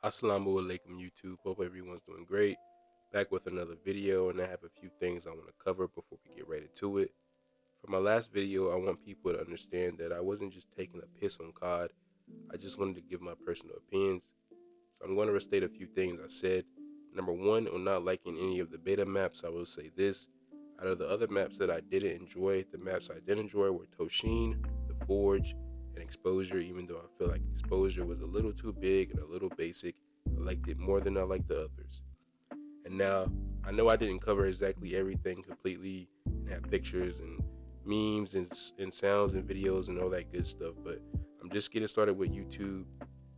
Assalamu alaikum YouTube. Hope everyone's doing great. Back with another video, and I have a few things I want to cover before we get right into it. For my last video, I want people to understand that I wasn't just taking a piss on COD. I just wanted to give my personal opinions. So I'm going to restate a few things I said. Number one, on not liking any of the beta maps, I will say this. Out of the other maps that I didn't enjoy, the maps I did enjoy were Toshin, The Forge, and Exposure, even though I feel like Exposure was a little too big and a little basic. I liked it more than I liked the others. And now, I know I didn't cover exactly everything completely and have pictures and memes and sounds and videos and all that good stuff, but I'm just getting started with YouTube.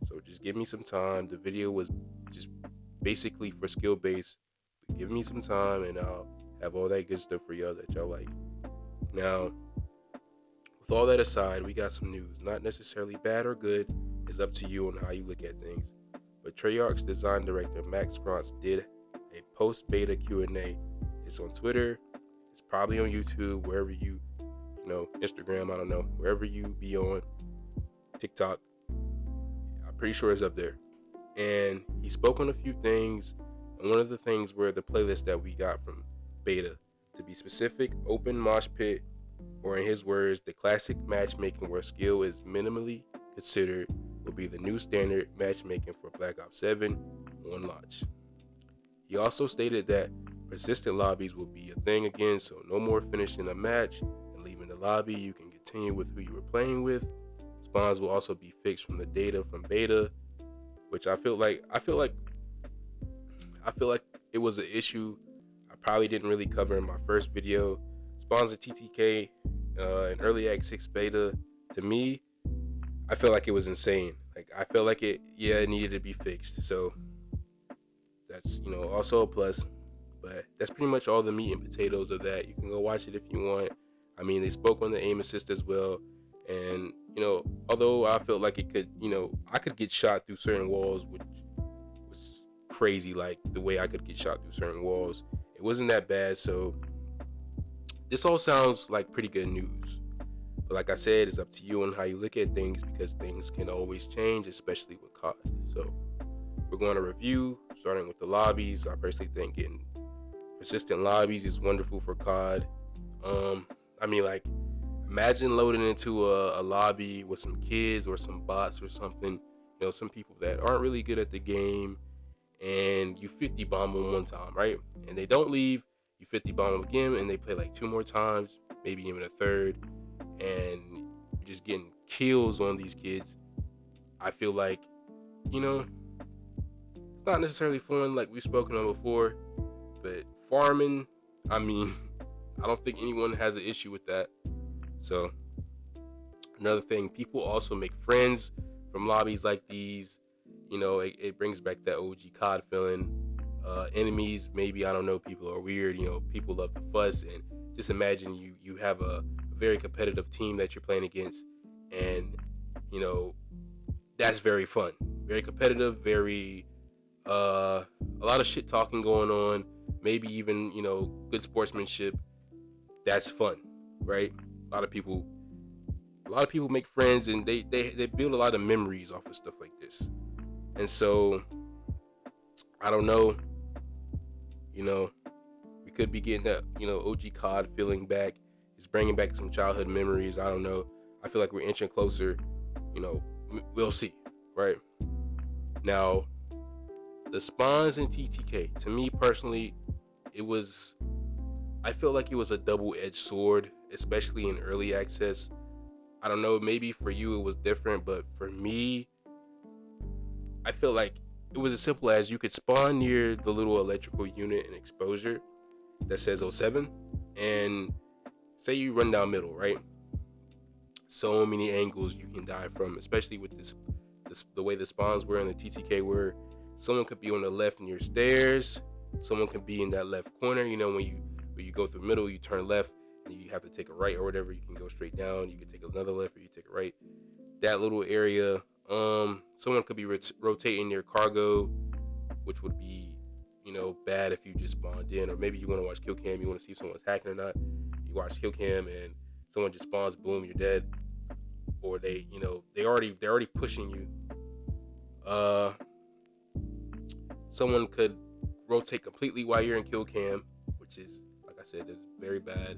So just give me some time. The video was just basically for skill base. But give me some time and I'll have all that good stuff for y'all that y'all like. Now, with all that aside, we got some news. Not necessarily bad or good. It's up to you on how you look at things. But Treyarch's design director Max Grantz did a post-beta Q&A. It's on Twitter. It's probably on YouTube, wherever Instagram, I don't know, wherever you be on, TikTok. I'm pretty sure it's up there. And he spoke on a few things. And one of the things were the playlist that we got from beta. To be specific, open mosh pit, or in his words, the classic matchmaking where skill is minimally considered, will be the new standard matchmaking for Black Ops 7 on launch. He also stated that persistent lobbies will be a thing again, so no more finishing a match and leaving the lobby. You can continue with who you were playing with. Spawns will also be fixed from the data from beta, which I feel like it was an issue I probably didn't really cover in my first video. Spawns of TTK in early access beta, to me, I feel like it was insane. Like I felt like it needed to be fixed. So that's also a plus. But that's pretty much all the meat and potatoes of that. You can go watch it if you want. I mean, they spoke on the aim assist as well, and although I felt like it could, I could get shot through certain walls, which was crazy. Like the way I could get shot through certain walls, it wasn't that bad. So this all sounds like pretty good news. But like I said, it's up to you on how you look at things because things can always change, especially with COD. So we're going to review, starting with the lobbies. I personally think getting persistent lobbies is wonderful for COD. I mean, like, imagine loading into a lobby with some kids or some bots or something. Some people that aren't really good at the game, and you 50 bomb them one time, right? And they don't leave. You 50 bomb them again, and they play like two more times, maybe even a third, and you're just getting kills on these kids. I feel like, it's not necessarily fun like we've spoken on before, but farming, I mean, I don't think anyone has an issue with that. So another thing, people also make friends from lobbies like these. It brings back that OG COD feeling. Enemies, maybe, I don't know, people are weird. People love to fuss, and just imagine you have a very competitive team that you're playing against, and you know that's very fun, very competitive, very a lot of shit talking going on, maybe even good sportsmanship. That's fun, right? A lot of people make friends, and they build a lot of memories off of stuff like this. And so I don't know, you know we could be getting that OG COD feeling back. It's bringing back some childhood memories. I don't know. I feel like we're inching closer. We'll see, right? Now, the spawns in TTK, to me personally, it was I feel like it was a double-edged sword, especially in early access. I don't know, maybe for you it was different, but for me, I feel like it was as simple as you could spawn near the little electrical unit in exposure that says oh 07, and say you run down middle, right? So many angles you can die from, especially with this the way the spawns were in the TTK, where someone could be on the left near stairs, someone could be in that left corner. When you go through middle, you turn left, and you have to take a right or whatever. You can go straight down. You can take another left, or you take a right. That little area, someone could be rotating near cargo, which would be bad if you just spawned in, or maybe you want to watch kill cam. You want to see if someone's hacking or not. You watch kill cam and someone just spawns, boom, you're dead. Or they're already pushing you. someone could rotate completely while you're in kill cam, which is, like I said, is very bad.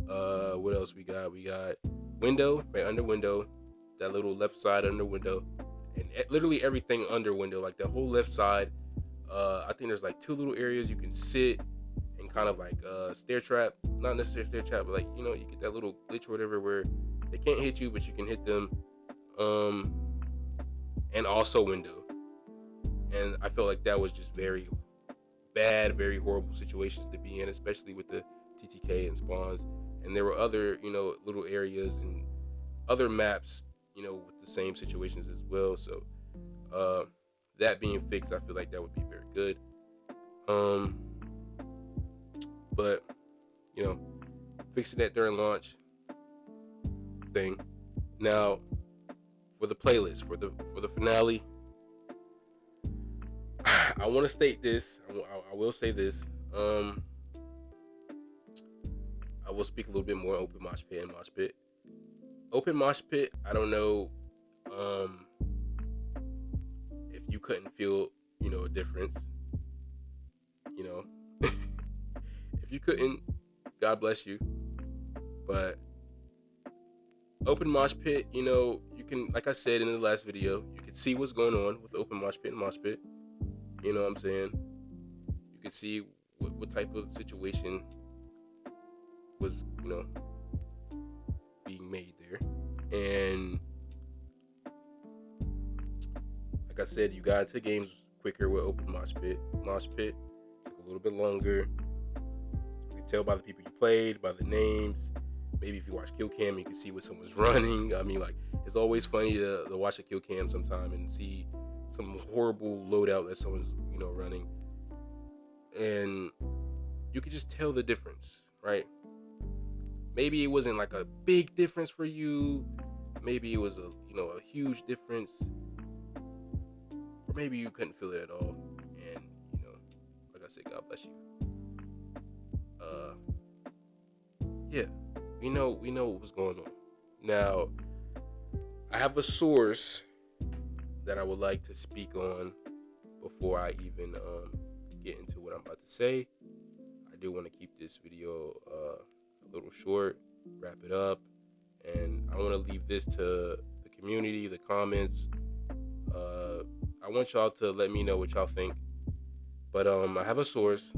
What else we got? We got window, right under window, that little left side under window, and literally everything under window, like the whole left side. I think there's like 2 little areas you can sit and kind of like stair trap, not necessarily stair trap, but like you get that little glitch or whatever where they can't hit you, but you can hit them. Um, and also window, and I felt like that was just very bad, very horrible situations to be in, especially with the TTK and spawns. And there were other, little areas and other maps, with the same situations as well. So, that being fixed, I feel like that would be very good. But fixing that during launch thing. Now, for the playlist, for the finale, I want to state this. I will say this. I will speak a little bit more open mosh pit and mosh pit. Open mosh pit, I don't know if you couldn't feel, a difference. If you couldn't, God bless you. But open mosh pit, you can, like I said in the last video, you can see what's going on with open mosh pit and mosh pit. You know what I'm saying? You can see what type of situation was, being made there. And like I said, you got into games quicker with open mosh pit. Mosh pit took a little bit longer. You can tell by the people you played, by the names. Maybe if you watch kill cam, you can see what someone's running. I mean, like, it's always funny to watch a kill cam sometime and see some horrible loadout that someone's, running. And you could just tell the difference, right? Maybe it wasn't like a big difference for you. Maybe it was a huge difference. Or maybe you couldn't feel it at all. And, like I said, God bless you. Yeah. We know what was going on. Now, I have a source that I would like to speak on before I even get into what I'm about to say. I do want to keep this video a little short, wrap it up, and I want to leave this to the community, the comments. I want y'all to let me know what y'all think. But I have a source,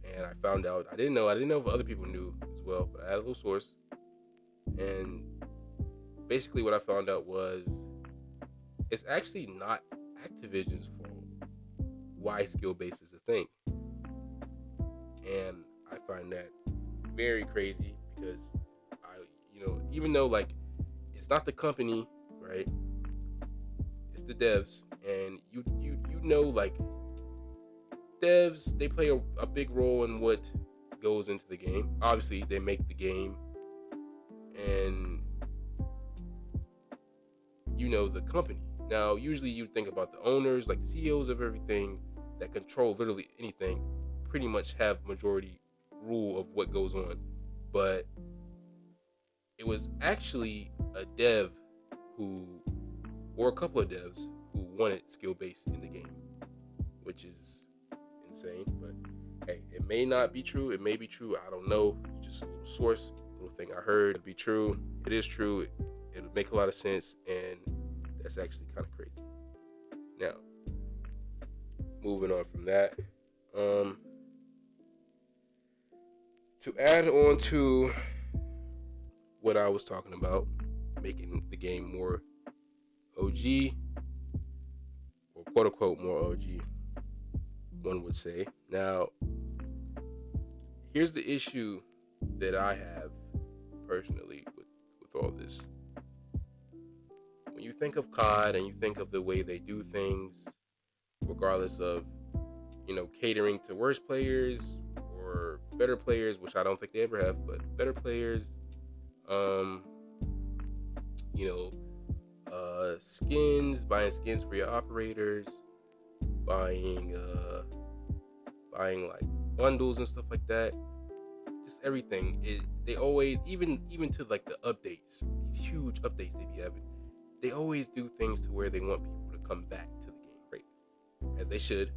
and I found out, I didn't know if other people knew as well, but I had a little source, and basically what I found out was it's actually not Activision's fault why skill base is a thing. And I find that very crazy because even though like it's not the company, right? It's the devs, and you like devs, they play a big role in what goes into the game. Obviously, they make the game, and the company. Now, usually you think about the owners, like the CEOs of everything that control literally anything, pretty much have majority rule of what goes on. But it was actually a dev or a couple of devs who wanted skill base in the game, which is insane. But hey, it may not be true. It may be true. I don't know. It's just a little source, a little thing I heard. It'd be true. It is true. It'll make a lot of sense, and that's actually kind of crazy. Now, moving on from that, to add on to what I was talking about, making the game more OG, or quote unquote more OG, one would say. Now, here's the issue that I have personally with all this. When you think of COD and you think of the way they do things, regardless of, catering to worse players or better players, which I don't think they ever have, but better players, skins, buying skins for your operators, buying like bundles and stuff like that, just everything. They always, even to like the updates, these huge updates they be having, they always do things to where they want people to come back to the game, right? as they should.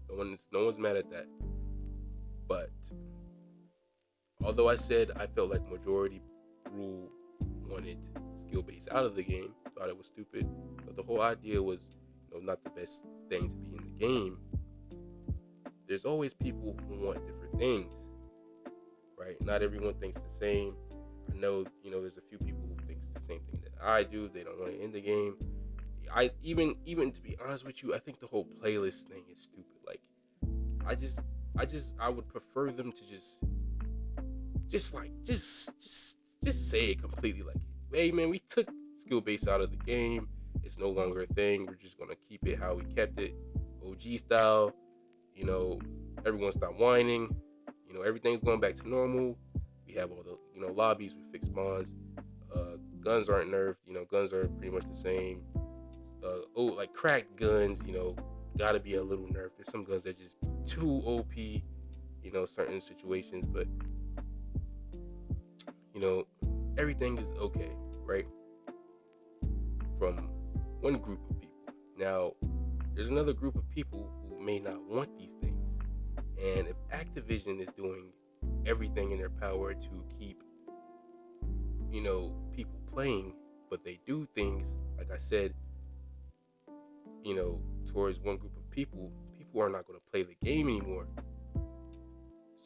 No one's mad at that. But although I said I felt like majority rule wanted skill base out of the game, thought it was stupid, but the whole idea was, not the best thing to be in the game. There's always people who want different things, right? Not everyone thinks the same. I know, there's a few people who thinks the same thing that I do. They don't want to end the game. I even to be honest with you, I think the whole playlist thing is stupid. Like, I would prefer them to just say it completely. Like, hey man, we took skill base out of the game. It's no longer a thing. We're just gonna keep it how we kept it, OG style. Everyone stop whining. Everything's going back to normal. We have all the lobbies with fixed spawns. Guns aren't nerfed. Guns are pretty much the same. Like cracked guns. Gotta be a little nerfed. There's some guns that just too OP. Certain situations, but everything is okay, right? From one group of people. Now, there's another group of people who may not want these things. And if Activision is doing everything in their power to keep, people playing, but they do things, like I said, towards one group of people are not going to play the game anymore.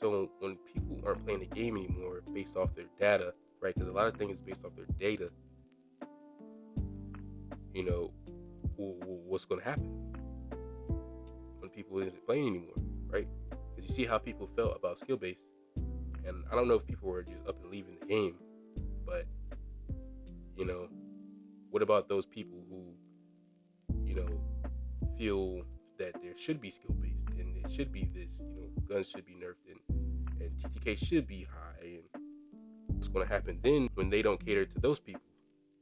So when people aren't playing the game anymore based off their data, right? Because a lot of things is based off their data. What's going to happen when people isn't playing anymore, right? Because you see how people felt about skill based, and I don't know if people were just up and leaving the game, but what about those people who feel that there should be skill based and it should be this, guns should be nerfed and TTK should be high, and what's going to happen then when they don't cater to those people?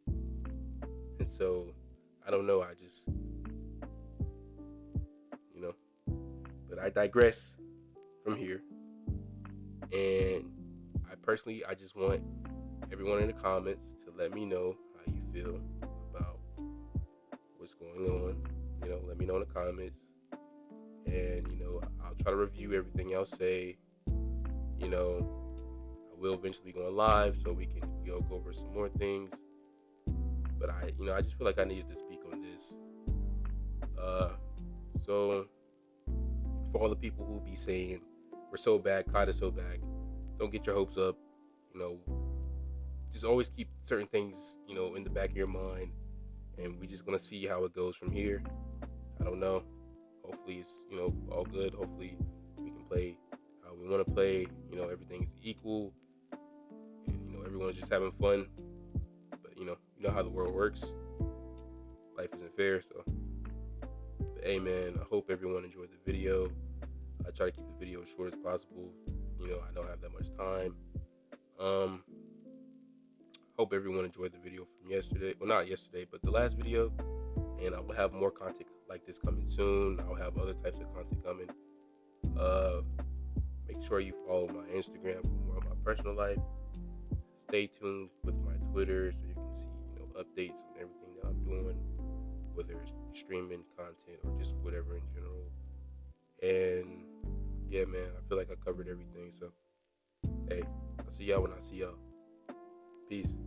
And so I don't know. I just but I digress from here. And I just want everyone in the comments to let me know how you feel about what's going on. Let me know in the comments, and I'll try to review everything else say. I will eventually go live so we can go over some more things. But I just feel like I needed to speak on this. So for all the people who be saying we're so bad, COD is so bad, don't get your hopes up. Just always keep certain things, in the back of your mind, and we're just gonna see how it goes from here. I don't know. Hopefully it's all good. Hopefully we can play how we want to play. Everything's equal, and everyone's just having fun. But you know how the world works. Life isn't fair, so. But hey man, I hope everyone enjoyed the video. I try to keep the video as short as possible. I don't have that much time. Hope everyone enjoyed the video from yesterday. Well, not yesterday, but the last video. And I will have more content like this coming soon. I'll have other types of content coming. Make sure you follow my Instagram for more of my personal life. Stay tuned with my Twitter so you can see, updates on everything that I'm doing, whether it's streaming content or just whatever in general. And yeah, man, I feel like I covered everything. So, hey, I'll see y'all when I see y'all. Peace.